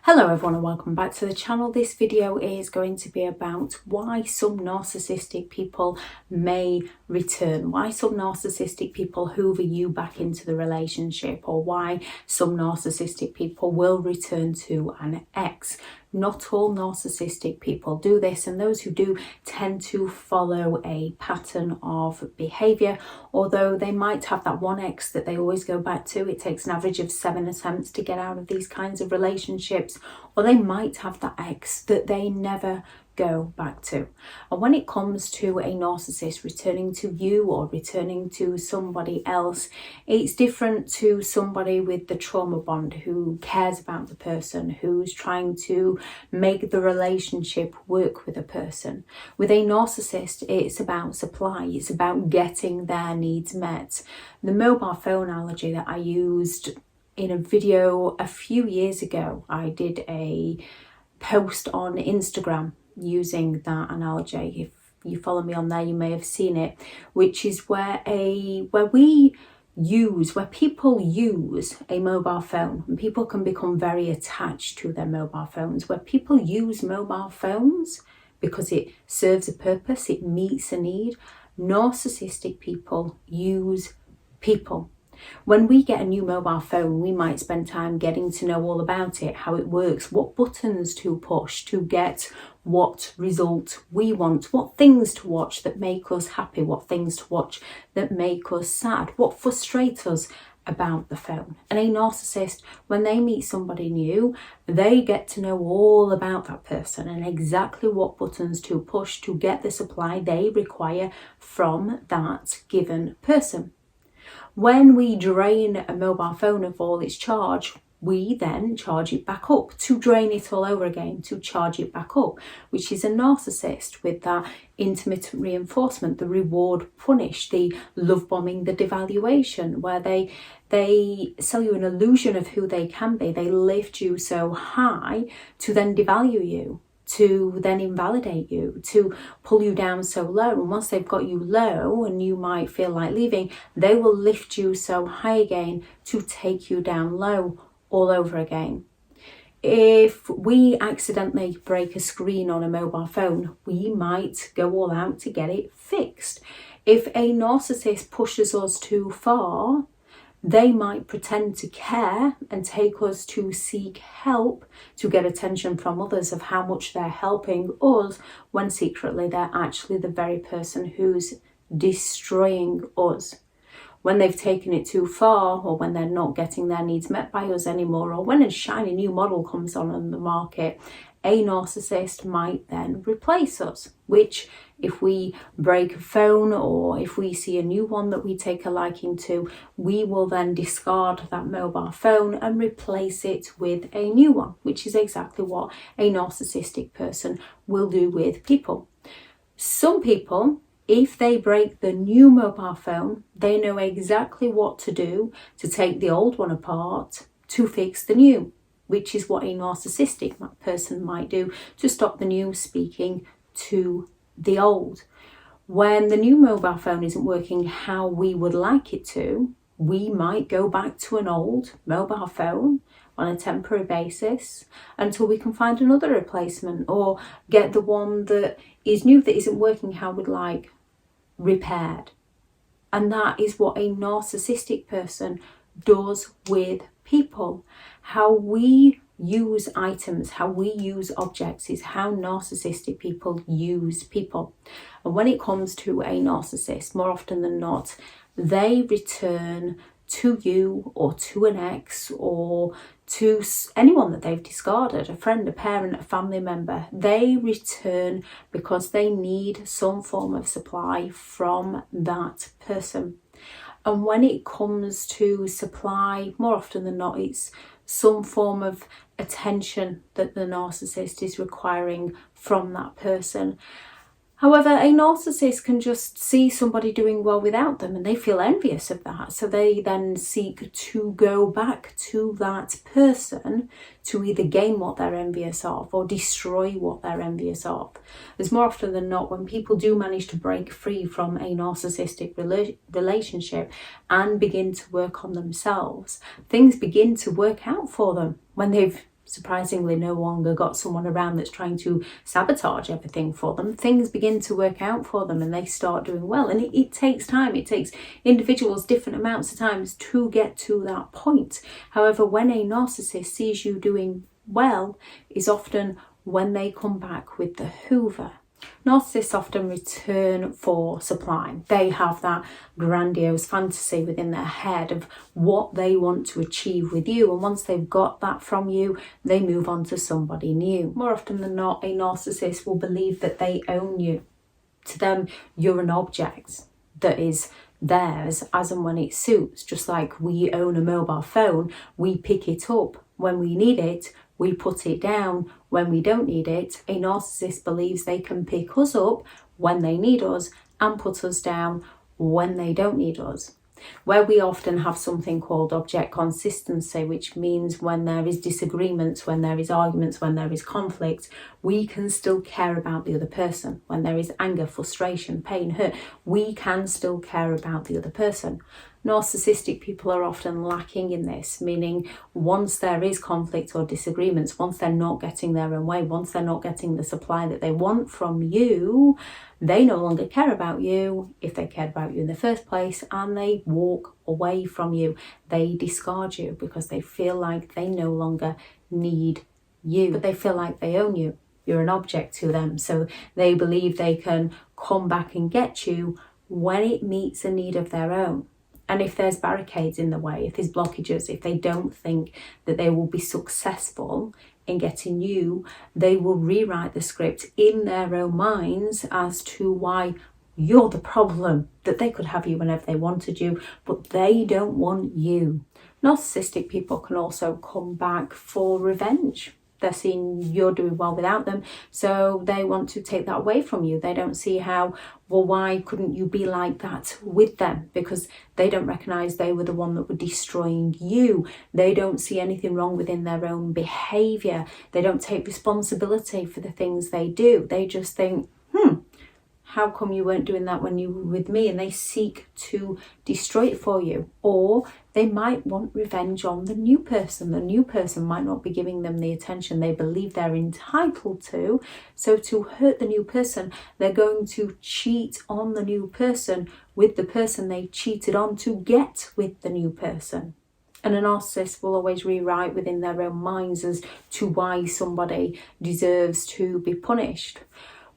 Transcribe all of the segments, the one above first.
Hello everyone and welcome back to the channel. This video is going to be about why some narcissistic people may return, why some narcissistic people hoover you back into the relationship, or why some narcissistic people will return to an ex. Not all narcissistic people do this, and those who do tend to follow a pattern of behaviour. Although they might have that one ex that they always go back to, it takes an average of 7 attempts to get out of these kinds of relationships, or they might have that ex that they never go back to. And when it comes to a narcissist returning to you or returning to somebody else, it's different to somebody with the trauma bond who cares about the person, who's trying to make the relationship work with a person. With a narcissist, it's about supply, it's about getting their needs met. The mobile phone analogy that I used in a video a few years ago, I did a post on Instagram using that analogy. If you follow me on there, you may have seen it, which is where people use a mobile phone, and people can become very attached to their mobile phones, where people use mobile phones because it serves a purpose, it meets a need. Narcissistic people use people. When we get a new mobile phone, we might spend time getting to know all about it, how it works, what buttons to push to get what result we want, what things to watch that make us happy, what things to watch that make us sad, what frustrates us about the phone. And a narcissist, when they meet somebody new, they get to know all about that person and exactly what buttons to push to get the supply they require from that given person. When we drain a mobile phone of all its charge, we then charge it back up to drain it all over again, to charge it back up, which is a narcissist with that intermittent reinforcement, the reward punish, the love bombing, the devaluation, where they sell you an illusion of who they can be. They lift you so high to then devalue you, to then invalidate you, to pull you down so low. And once they've got you low and you might feel like leaving, they will lift you so high again to take you down low all over again. If we accidentally break a screen on a mobile phone, we might go all out to get it fixed. If a narcissist pushes us too far, they might pretend to care and take us to seek help, to get attention from others of how much they're helping us, when secretly they're actually the very person who's destroying us. When they've taken it too far, or when they're not getting their needs met by us anymore, or when a shiny new model comes on the market, a narcissist might then replace us, which if we break a phone or if we see a new one that we take a liking to, we will then discard that mobile phone and replace it with a new one, which is exactly what a narcissistic person will do with people. Some people, if they break the new mobile phone, they know exactly what to do to take the old one apart to fix the new, which is what a narcissistic person might do to stop the new speaking to the old. When the new mobile phone isn't working how we would like it to, we might go back to an old mobile phone on a temporary basis until we can find another replacement, or get the one that is new that isn't working how we'd like repaired. And that is what a narcissistic person does with people. How we use items, how we use objects is how narcissistic people use people. And when it comes to a narcissist, more often than not, they return to you or to an ex or to anyone that they've discarded, a friend, a parent, a family member. They return because they need some form of supply from that person. And when it comes to supply, more often than not, it's some form of attention that the narcissist is requiring from that person. However, a narcissist can just see somebody doing well without them and they feel envious of that. So they then seek to go back to that person to either gain what they're envious of or destroy what they're envious of. As more often than not, when people do manage to break free from a narcissistic relationship and begin to work on themselves, things begin to work out for them when they've surprisingly no longer got someone around that's trying to sabotage everything for them, things begin to work out for them and they start doing well. And it takes time. It takes individuals different amounts of time to get to that point. However, when a narcissist sees you doing well is often when they come back with the Hoover. Narcissists often return for supply. They have that grandiose fantasy within their head of what they want to achieve with you, and once they've got that from you, they move on to somebody new. More often than not, a narcissist will believe that they own you. To them, you're an object that is theirs as and when it suits. Just like we own a mobile phone, we pick it up when we need it, we put it down when we don't need it. A narcissist believes they can pick us up when they need us and put us down when they don't need us. Where we often have something called object consistency, which means when there is disagreements, when there is arguments, when there is conflict, we can still care about the other person. When there is anger, frustration, pain, hurt, we can still care about the other person. Narcissistic people are often lacking in this, meaning once there is conflict or disagreements, once they're not getting their own way, once they're not getting the supply that they want from you, they no longer care about you if they cared about you in the first place, and they walk away from you. They discard you because they feel like they no longer need you, but they feel like they own you. You're an object to them, so they believe they can come back and get you when it meets a need of their own. And if there's barricades in the way, if there's blockages, if they don't think that they will be successful in getting you, they will rewrite the script in their own minds as to why you're the problem, that they could have you whenever they wanted you, but they don't want you. Narcissistic people can also come back for revenge. They're seeing you're doing well without them, so they want to take that away from you. They don't see how, well, why couldn't you be like that with them? Because they don't recognise they were the one that were destroying you. They don't see anything wrong within their own behaviour. They don't take responsibility for the things they do. They just think, how come you weren't doing that when you were with me? And they seek to destroy it for you. Or they might want revenge on the new person. The new person might not be giving them the attention they believe they're entitled to. So to hurt the new person, they're going to cheat on the new person with the person they cheated on to get with the new person. And a narcissist will always rewrite within their own minds as to why somebody deserves to be punished.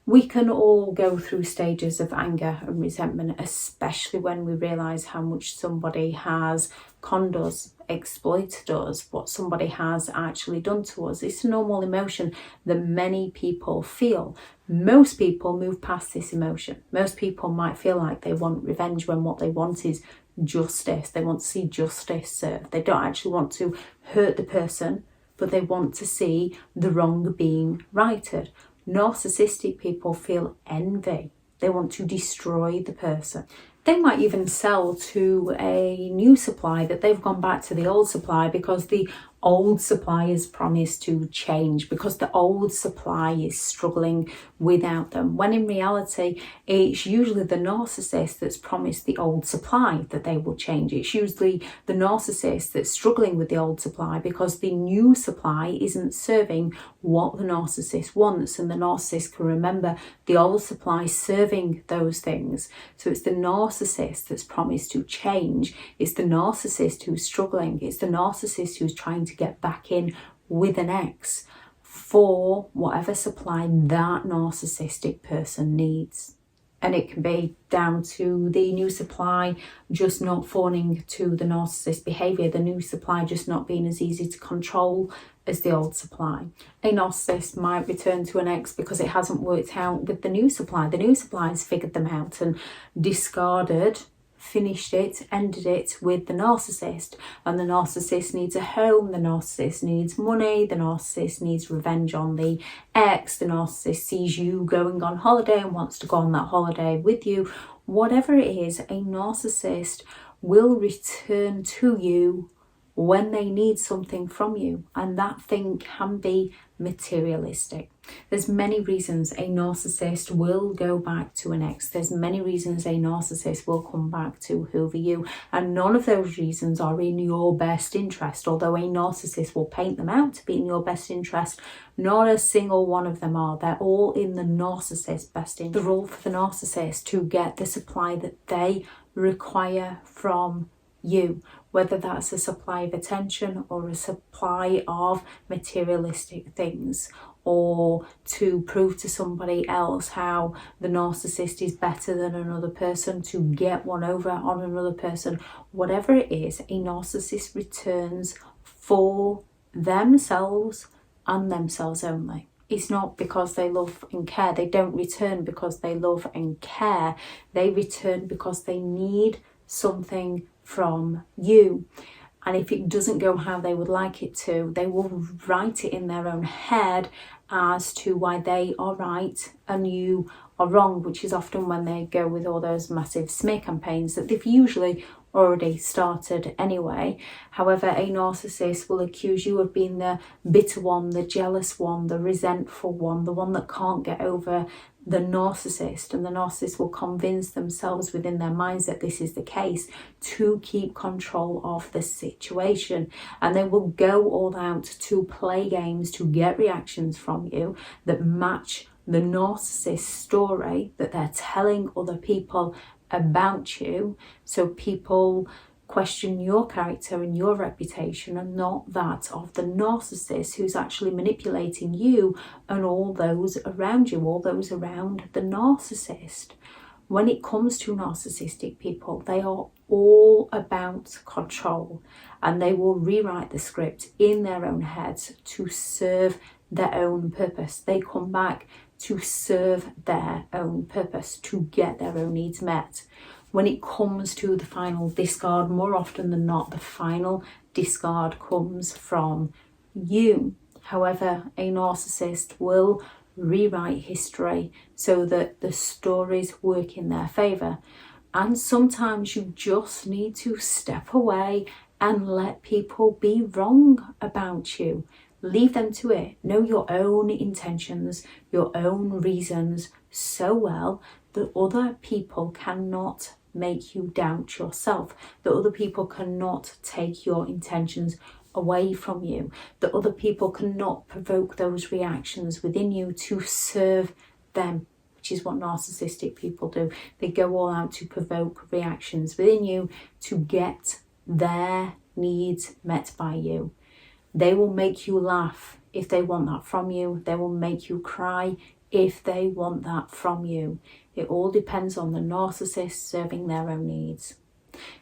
We can all go through stages of anger and resentment, especially when we realise how much somebody has conned us, exploited us, what somebody has actually done to us. It's a normal emotion that many people feel. Most people move past this emotion. Most people might feel like they want revenge when what they want is justice. They want to see justice served. They don't actually want to hurt the person, but they want to see the wrong being righted. Narcissistic people feel envy. They want to destroy the person. They might even sell to a new supply that they've gone back to the old supply because the old supply is promised to change, because the old supply is struggling without them, when in reality it's usually the narcissist that's promised the old supply that they will change. It's usually the narcissist that's struggling with the old supply because the new supply isn't serving what the narcissist wants, and the narcissist can remember the old supply serving those things. So it's the narcissist that's promised to change. It's the narcissist who's struggling. It's the narcissist who's trying to get back in with an ex for whatever supply that narcissistic person needs. And it can be down to the new supply just not falling to the narcissist behaviour, the new supply just not being as easy to control as the old supply. A narcissist might return to an ex because it hasn't worked out with the new supply. The new supply has figured them out and discarded, finished it, ended it with the narcissist. And the narcissist needs a home, the narcissist needs money, the narcissist needs revenge on the ex, the narcissist sees you going on holiday and wants to go on that holiday with you. Whatever it is, a narcissist will return to you when they need something from you, and that thing can be materialistic. There's many reasons a narcissist will go back to an ex. There's many reasons a narcissist will come back to Hoover you, and none of those reasons are in your best interest. Although a narcissist will paint them out to be in your best interest, not a single one of them are. They're all in the narcissist's best interest. The role for the narcissist to get the supply that they require from you, whether that's a supply of attention or a supply of materialistic things, or to prove to somebody else how the narcissist is better than another person, to get one over on another person. Whatever it is, a narcissist returns for themselves and themselves only. It's not because they love and care. They don't return because they love and care. They return because they need something from you. And if it doesn't go how they would like it to, they will write it in their own head as to why they are right and you are wrong, which is often when they go with all those massive smear campaigns that they've usually already started anyway. However, a narcissist will accuse you of being the bitter one, the jealous one, the resentful one, the one that can't get over the narcissist, and the narcissist will convince themselves within their minds that this is the case to keep control of the situation, and they will go all out to play games to get reactions from you that match the narcissist story that they're telling other people about you, so people question your character and your reputation and not that of the narcissist, who's actually manipulating you and all those around you, all those around the narcissist. When it comes to narcissistic people, they are all about control, and they will rewrite the script in their own heads to serve their own purpose. They come back to serve their own purpose, to get their own needs met. When it comes to the final discard, more often than not, the final discard comes from you. However, a narcissist will rewrite history so that the stories work in their favour. And sometimes you just need to step away and let people be wrong about you. Leave them to it. Know your own intentions, your own reasons so well that other people cannot make you doubt yourself, that other people cannot take your intentions away from you, that other people cannot provoke those reactions within you to serve them, which is what narcissistic people do. They go all out to provoke reactions within you to get their needs met by you. They will make you laugh if they want that from you. They will make you cry if they want that from you. It all depends on the narcissist serving their own needs.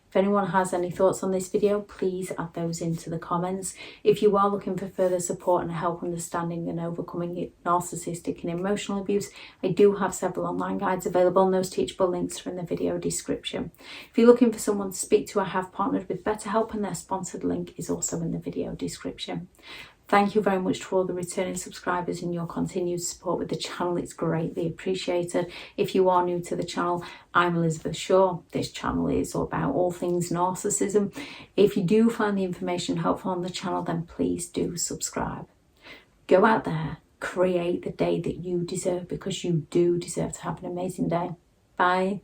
If anyone has any thoughts on this video, please add those into the comments. If you are looking for further support and help understanding and overcoming narcissistic and emotional abuse, I do have several online guides available, and those teachable links are in the video description. If you're looking for someone to speak to, I have partnered with BetterHelp, and their sponsored link is also in the video description. Thank you very much to all the returning subscribers and your continued support with the channel. It's greatly appreciated. If you are new to the channel, I'm Elizabeth Shaw. This channel is about all things narcissism. If you do find the information helpful on the channel, then please do subscribe. Go out there, create the day that you deserve, because you do deserve to have an amazing day. Bye.